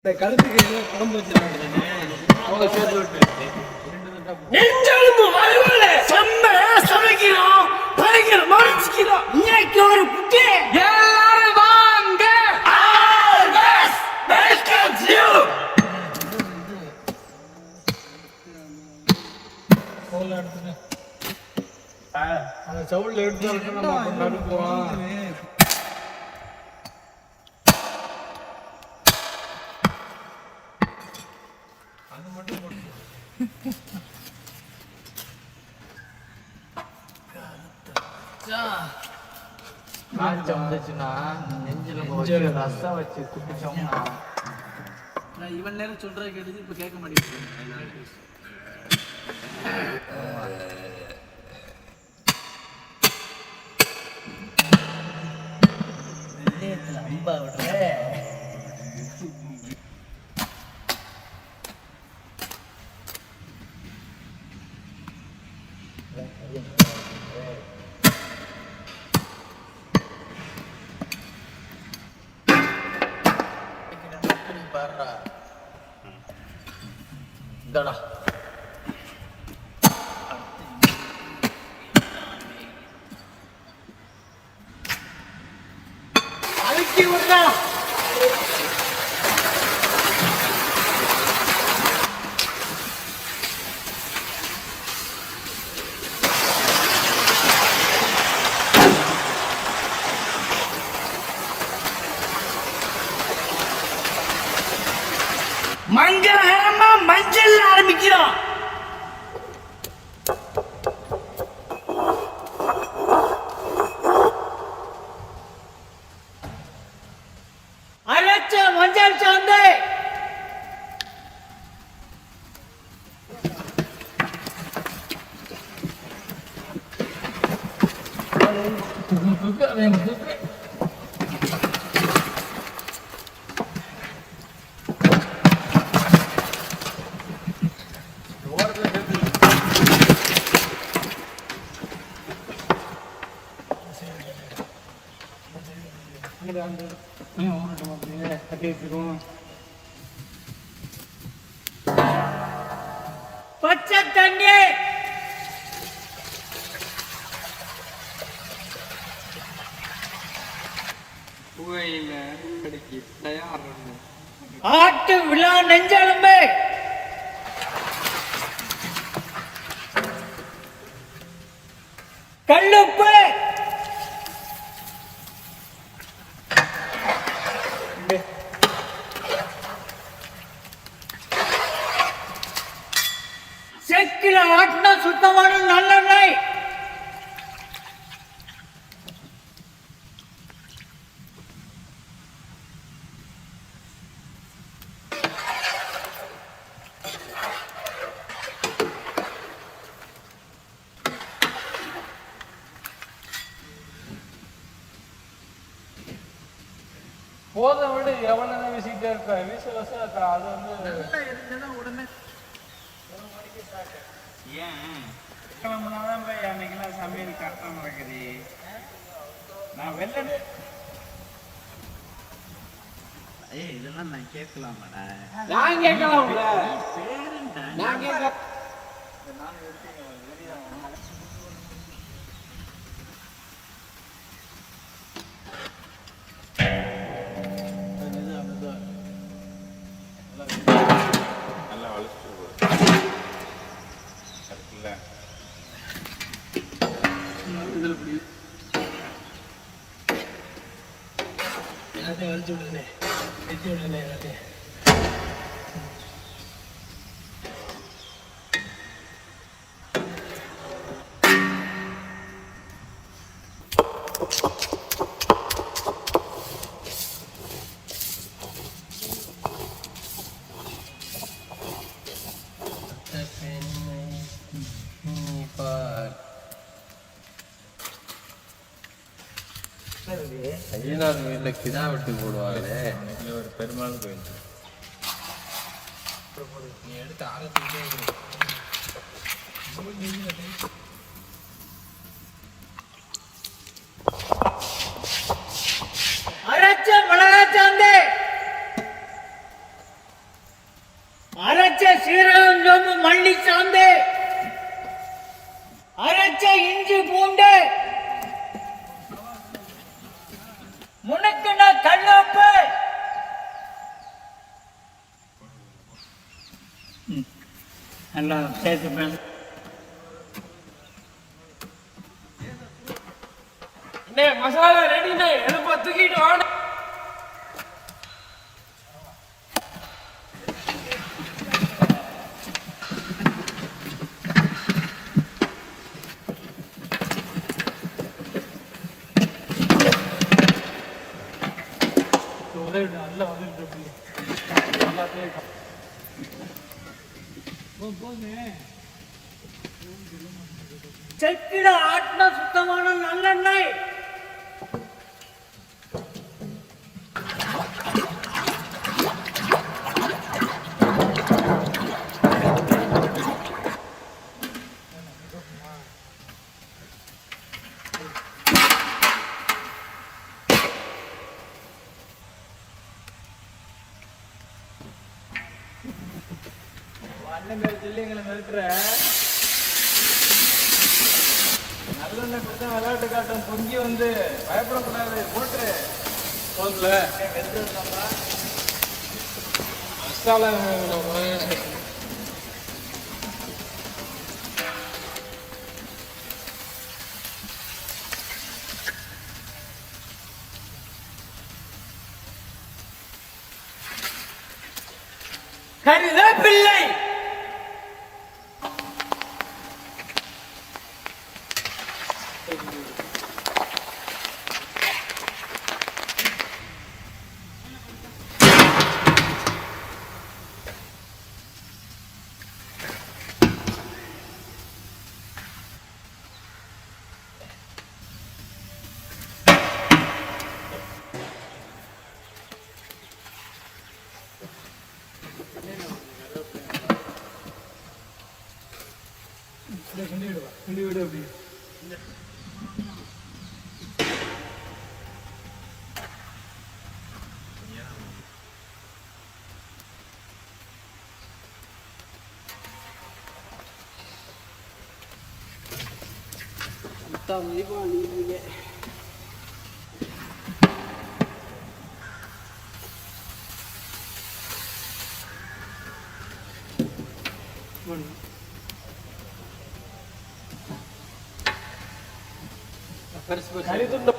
இந்த கழுத்துக்கு குழம்பு வச்சிருக்காங்க அவங்க சேர்த்து விட்டு நெஞ்செலும்பு வலுவல செம்மையா சமைக்கிறோம் பறிக்கிறோம் மறைச்சிக்கிறோம் இன்னைக்கு ஒரு புட்டி எல்லாரும் வாங்க வெல்கம் யூ கோல எடுத்துட்டு அந்த சவுல்ல எடுத்து நம்ம கொண்டாடி போவோம் அது மட்டும் போட்டு காய்ச்சல் வந்துச்சுன்னா நெஞ்சில ரசம் வச்சு குடிச்சோம்னா நான் இவன் நேரம் சொல்றதை கேட்டு இப்ப கேட்க மாட்டேங்குது. அம்பா விடுற இந்தடா அழுக்கி விடுறா மங்களகரமா மஞ்சள் ஆரம்பிக்கிறோம். அரைச்ச மஞ்சள் சாந்து பச்சை தண்ணி புகையில கடைக்கு தயார் ஆட்டு விழா நெஞ்செலும்பு கல்லுப்பு செக்கில ஆட்டின சுத்தமான நல்லெண்ணெய் போதை விட எவன வீசிட்டே இருக்க வீச வச அது வந்து உடனே ஏன் கிளம்புனாதான் போய் அன்னைக்கெல்லாம் சமையல் கரெக்டாக நடக்குது. நான் வெளில இதெல்லாம் நான் கேட்கலாமாடா? நான் கேட்கலாம்ல நான் கேட்க நல்லா வலிச்சுட்டு கரெக்டில்ல இதில் புரியுது எல்லாத்தையும் வலிச்சு விடுதுனே வெட்டி விடுதுனே எல்லாத்தையும் ஐயனார் வீட்டில் கிடா வெட்டி போடுவாங்களே ஒரு பெருமாள் கோயில் நீ எடுத்து ஆரம்பிச்சுட்டே அரைச்ச மிளகா சாந்து அரைச்ச சீரகம் சோம்பு மல்லி சாந்து, அரைச்ச இஞ்சி பூண்டு, முனக்குன கல்லுப்பு, நல்லா சேர்த்து மசாலா ரெடிண்ணே, எழுப்ப தூக்கிட்டு வாங்க. நல்லா வந்து செக்கில ஆட்டின சுத்தமான நல்லெண்ணெய், அண்ணன் பேர் சொல்லி எங்களை நிறுத்துற நல்லெண்ணெய் கொடுத்தா விளையாட்டு காட்டும். பொங்கி வந்து பயப்படக்கூடாது. போட்டு போதுல மசாலா கருவேப்பிள்ளை, கிண்டி விடு அப்படி. கறி துண்டு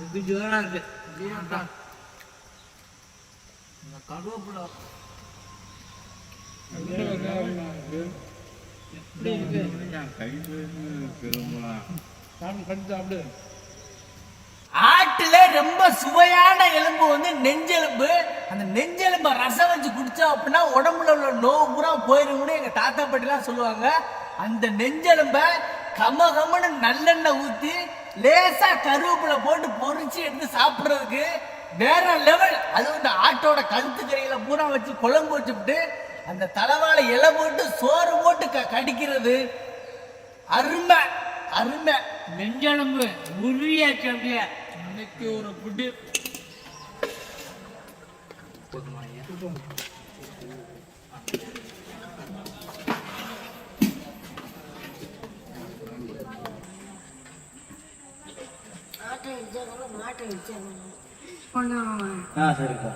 இது ஜோரா இருக்கு. கருவேப்பிலை ஆட்டுல ரொம்ப சுவையான எலும்பு வந்து நெஞ்செலும்பு. அந்த நெஞ்செலும்பை ரசம் வச்சு குடிச்சோம் அப்படின்னா உடம்புல உள்ள நோவு பூரா போயிரும்னு எங்க தாத்தா பாட்டிலாம் சொல்லுவாங்க. அந்த நெஞ்செலும்ப கமகமன்னு நல்லெண்ணெய் ஊத்தி லேசா கருவேப்பிலை போட்டு பொரிச்சு எடுத்து சாப்பிடுறதுக்கு வேற லெவல். அது வந்து ஆட்டோட கழுத்து கறியில பூரா வச்சு குழம்பு வச்சுட்டு அந்த தலைவாழை இலை போட்டு சோறு போட்டு கடிக்கிறது அருமை அருமை. நெஞ்செலும்பு உருவியாச்சு அப்படியே. இன்னைக்கு ஒரு புட்டு சரிப்பா.